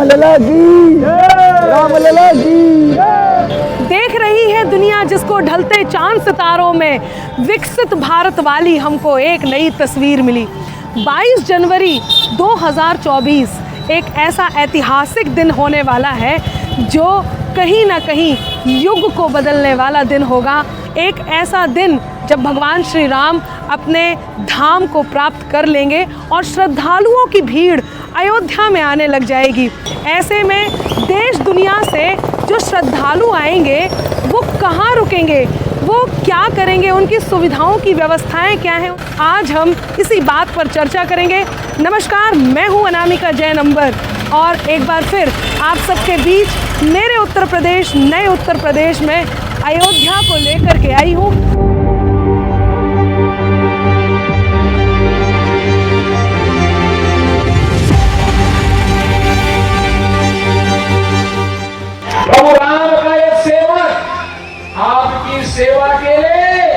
लला की, राम लला की। देख रही है दुनिया जिसको ढलते चांद सितारों में विकसित भारत वाली हमको एक नई तस्वीर मिली। 22 जनवरी 2024 एक ऐसा ऐतिहासिक दिन होने वाला है जो कहीं ना कहीं युग को बदलने वाला दिन होगा। एक ऐसा दिन जब भगवान श्री राम अपने धाम को प्राप्त कर लेंगे और श्रद्धालुओं की भीड़ अयोध्या में आने लग जाएगी। ऐसे में देश दुनिया से जो श्रद्धालु आएंगे वो कहाँ रुकेंगे, वो क्या करेंगे, उनकी सुविधाओं की व्यवस्थाएं क्या हैं, आज हम इसी बात पर चर्चा करेंगे। नमस्कार, मैं हूँ अनामिका जैन अंबर और एक बार फिर आप सबके बीच मेरे उत्तर प्रदेश, नए उत्तर प्रदेश में अयोध्या को लेकर के आई हूँ। प्रभु राम का एक सेवक आपकी सेवा के लिए,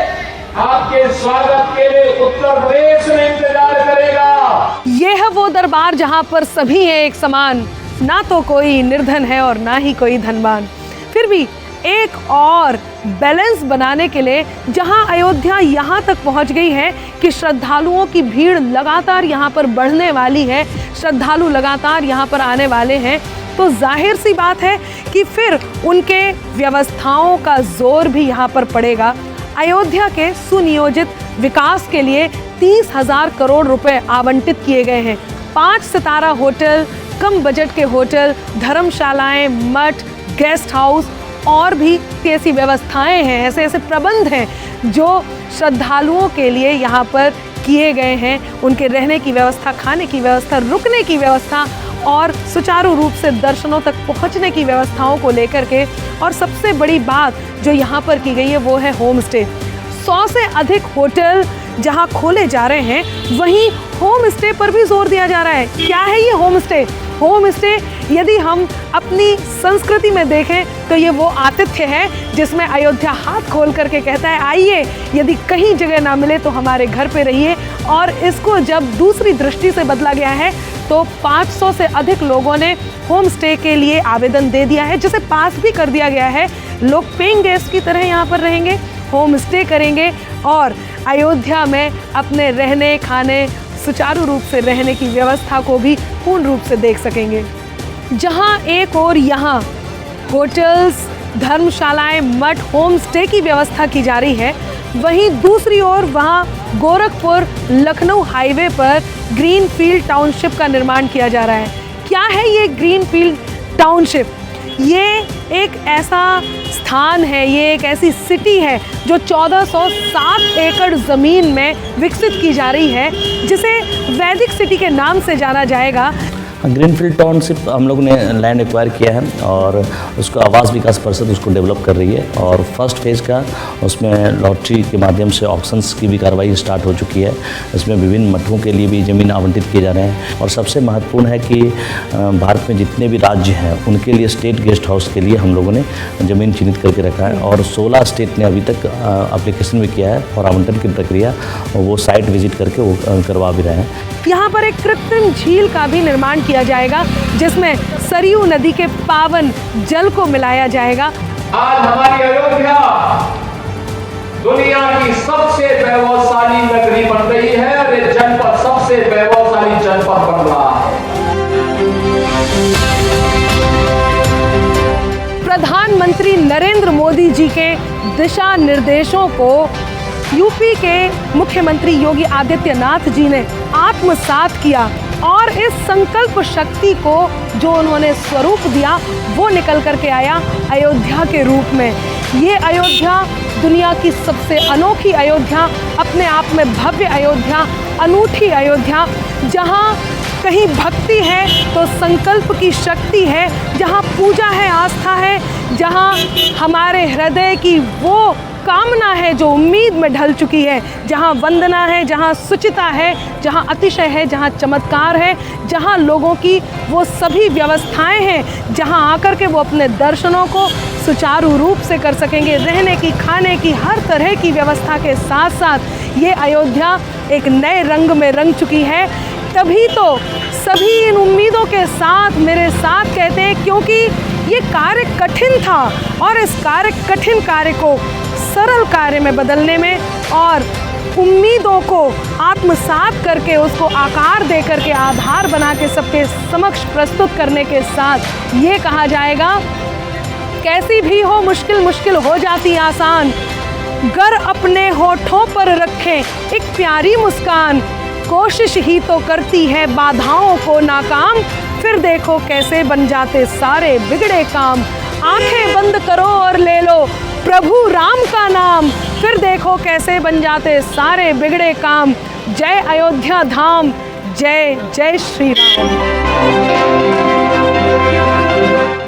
आपके स्वागत के लिए उत्तर प्रदेश में इंतजार करेगा। ये है वो दरबार जहाँ पर सभी हैं एक समान, ना तो कोई निर्धन है और ना ही कोई धनवान। फिर भी एक और बैलेंस बनाने के लिए जहाँ अयोध्या यहाँ तक पहुँच गई है कि श्रद्धालुओं की भीड़ लगातार यहाँ पर बढ़ने वाली है, श्रद्धालु लगातार यहाँ पर आने वाले हैं, तो जाहिर सी बात है कि फिर उनके व्यवस्थाओं का जोर भी यहाँ पर पड़ेगा। अयोध्या के सुनियोजित विकास के लिए 30,000 करोड़ रुपए आवंटित किए गए हैं। 5 सितारा होटल, कम बजट के होटल, धर्मशालाएं, मठ, गेस्ट हाउस और भी ऐसी व्यवस्थाएं हैं, ऐसे ऐसे प्रबंध हैं जो श्रद्धालुओं के लिए यहाँ पर किए गए हैं। उनके रहने की व्यवस्था, खाने की व्यवस्था, रुकने की व्यवस्था और सुचारू रूप से दर्शनों तक पहुंचने की व्यवस्थाओं को लेकर के। और सबसे बड़ी बात जो यहाँ पर की गई है वो है होम स्टे। 100 से अधिक होटल जहाँ खोले जा रहे हैं, वहीं होम स्टे पर भी जोर दिया जा रहा है। क्या है ये होम स्टे? होम स्टे यदि हम अपनी संस्कृति में देखें तो ये वो आतिथ्य है जिसमें अयोध्या हाथ खोल करके कहता है आइए, यदि कहीं जगह ना मिले तो हमारे घर पे रहिए। और इसको जब दूसरी दृष्टि से बदला गया है तो 500 से अधिक लोगों ने होम स्टे के लिए आवेदन दे दिया है, जिसे पास भी कर दिया गया है। लोग पेइंग गेस्ट की तरह यहाँ पर रहेंगे, होम स्टे करेंगे और अयोध्या में अपने रहने, खाने, सुचारू रूप से रहने की व्यवस्था को भी पूर्ण रूप से देख सकेंगे। जहाँ एक और यहाँ होटल्स, धर्मशालाएं, मठ, होम स्टे की व्यवस्था की जा रही है, वहीं दूसरी ओर वहाँ गोरखपुर लखनऊ हाईवे पर ग्रीनफील्ड टाउनशिप का निर्माण किया जा रहा है। क्या है ये ग्रीनफील्ड टाउनशिप? ये एक ऐसा स्थान है, ये एक ऐसी सिटी है जो 1407 एकड़ ज़मीन में विकसित की जा रही है, जिसे वैदिक सिटी के नाम से जाना जाएगा। ग्रीनफील्ड टाउनशिप हम लोग ने लैंड एक्वायर किया है और उसको आवास विकास परिषद उसको डेवलप कर रही है और फर्स्ट फेज़ का उसमें लॉटरी के माध्यम से ऑक्शंस की भी कार्रवाई स्टार्ट हो चुकी है। इसमें विभिन्न मठों के लिए भी ज़मीन आवंटित किए जा रहे हैं और सबसे महत्वपूर्ण है कि भारत में जितने भी राज्य हैं उनके लिए स्टेट गेस्ट हाउस के लिए हम लोगों ने ज़मीन चिन्हित करके रखा है और 16 स्टेट ने अभी तक एप्लीकेशन भी किया है और आवंटन की प्रक्रिया वो साइट विजिट करके वो करवा भी रहे हैं। यहाँ पर एक कृत्रिम झील का भी निर्माण किया जाएगा जिसमें सरयू नदी के पावन जल को मिलाया जाएगा। आज हमारी अयोध्या दुनिया की सबसे वैभवशाली नगरी बन रही है और ये जनपद सबसे वैभवशाली जनपद बन रहा है। प्रधानमंत्री नरेंद्र मोदी जी के दिशा निर्देशों को यूपी के मुख्यमंत्री योगी आदित्यनाथ जी ने आत्मसात किया और इस संकल्प शक्ति को जो उन्होंने स्वरूप दिया वो निकल करके आया अयोध्या के रूप में। ये अयोध्या दुनिया की सबसे अनोखी अयोध्या, अपने आप में भव्य अयोध्या, अनूठी अयोध्या, जहाँ कहीं भक्ति है तो संकल्प की शक्ति है, जहाँ पूजा है, आस्था है, जहाँ हमारे हृदय की वो कामना है जो उम्मीद में ढल चुकी है, जहाँ वंदना है, जहाँ सुचिता है, जहाँ अतिशय है, जहाँ चमत्कार है, जहाँ लोगों की वो सभी व्यवस्थाएं हैं, जहाँ आकर के वो अपने दर्शनों को सुचारू रूप से कर सकेंगे। रहने की, खाने की, हर तरह की व्यवस्था के साथ साथ ये अयोध्या एक नए रंग में रंग चुकी है। तभी तो सभी इन उम्मीदों के साथ मेरे साथ कहते हैं, क्योंकि ये कार्य कठिन था और इस कठिन कार्य को सरल कार्य में बदलने में और उम्मीदों को आत्मसात करके उसको आकार दे करके आधार बना के सबके समक्ष प्रस्तुत करने के साथ ये कहा जाएगा, कैसी भी हो मुश्किल, मुश्किल हो जाती आसान, गर अपने होठों पर रखें एक प्यारी मुस्कान, कोशिश ही तो करती है बाधाओं को नाकाम, फिर देखो कैसे बन जाते सारे बिगड़े काम, आंखें बंद करो और ले लो प्रभु राम का नाम, फिर देखो कैसे बन जाते सारे बिगड़े काम। जय अयोध्या धाम, जय जय श्री राम।